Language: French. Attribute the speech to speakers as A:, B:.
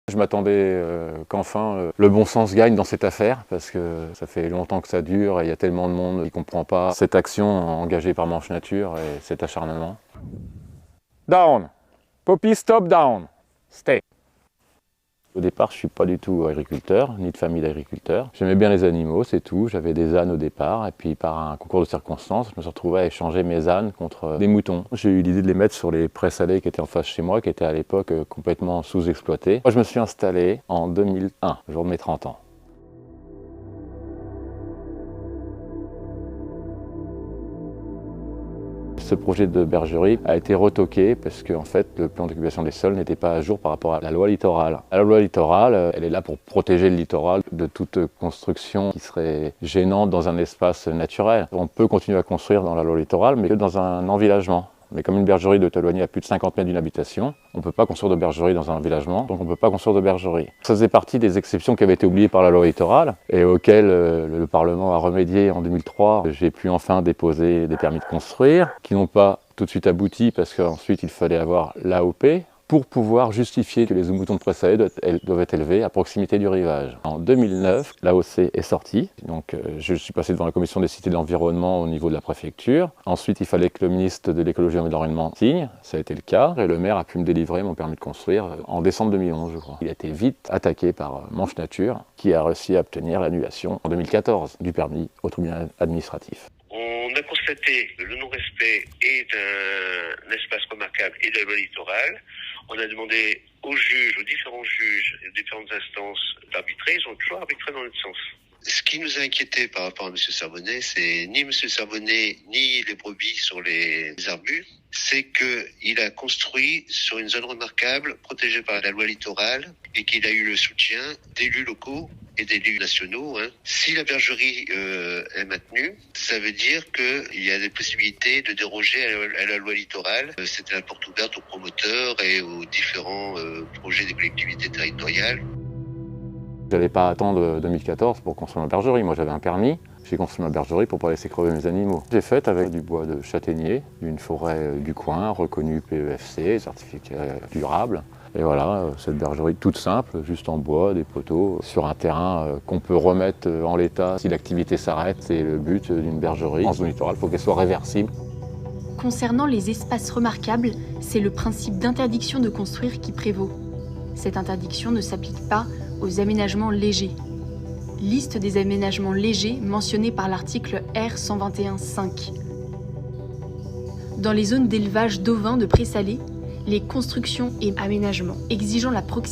A: Je m'attendais qu'enfin le bon sens gagne dans cette affaire, parce que ça fait longtemps que ça dure et il y a tellement de monde qui ne comprend pas cette action engagée par Manche Nature et cet acharnement. Down! Poppy, stop, down! Stay! Au départ, je ne suis pas du tout agriculteur, ni de famille d'agriculteurs. J'aimais bien les animaux, c'est tout. J'avais des ânes au départ, et puis par un concours de circonstances, je me suis retrouvé à échanger mes ânes contre des moutons. J'ai eu l'idée de les mettre sur les prés salés qui étaient en face chez moi, qui étaient à l'époque complètement sous-exploités. Moi, je me suis installé en 2001, le jour de mes 30 ans. Ce projet de bergerie a été retoqué parce que en fait, le plan d'occupation des sols n'était pas à jour par rapport à la loi littorale. La loi littorale, elle est là pour protéger le littoral de toute construction qui serait gênante dans un espace naturel. On peut continuer à construire dans la loi littorale, mais que dans un envillagement. Mais comme une bergerie doit être éloignée à plus de 50 mètres d'une habitation, on ne peut pas construire de bergerie dans un envillagement, donc on ne peut pas construire de bergerie. Ça faisait partie des exceptions qui avaient été oubliées par la loi littorale et auxquelles le Parlement a remédié en 2003. J'ai pu enfin déposer des permis de construire, qui n'ont pas tout de suite abouti parce qu'ensuite il fallait avoir l'AOP, pour pouvoir justifier que les moutons de prés salés doivent être élevés à proximité du rivage. En 2009, l'AOC est sortie, donc je suis passé devant la commission des cités de l'environnement au niveau de la préfecture. Ensuite, il fallait que le ministre de l'écologie et de l'environnement signe, ça a été le cas, et le maire a pu me délivrer mon permis de construire en décembre 2011, je crois. Il a été vite attaqué par Manche Nature, qui a réussi à obtenir l'annulation en 2014 du permis au tribunal administratif.
B: On a constaté le non-respect et d'un espace remarquable et de la loi littorale. On a demandé aux juges, aux différents juges et aux différentes instances d'arbitrer. Ils ont toujours arbitré dans notre sens. Ce qui nous a inquiété par rapport à M. Servonnet, c'est ni M. Servonnet ni les brebis sur les arbustes, c'est qu'il a construit sur une zone remarquable protégée par la loi littorale et qu'il a eu le soutien d'élus locaux et d'élus nationaux. Si la bergerie est maintenue, ça veut dire qu'il y a des possibilités de déroger à la loi littorale. C'était la porte ouverte aux promoteurs et aux différents projets des collectivités territoriales.
A: Je n'allais pas attendre 2014 pour construire ma bergerie. Moi, j'avais un permis. J'ai construit ma bergerie pour pas laisser crever mes animaux. J'ai fait avec du bois de châtaignier, d'une forêt du coin, reconnue PEFC, certificat durable. Et voilà, cette bergerie toute simple, juste en bois, des poteaux, sur un terrain qu'on peut remettre en l'état si l'activité s'arrête. C'est le but d'une bergerie. En zone littorale, il faut qu'elle soit réversible.
C: Concernant les espaces remarquables, c'est le principe d'interdiction de construire qui prévaut. Cette interdiction ne s'applique pas aux aménagements légers. Liste des aménagements légers mentionnés par l'article R121.5. Dans les zones d'élevage d'ovins de prés salés, les constructions et aménagements exigeant la proximité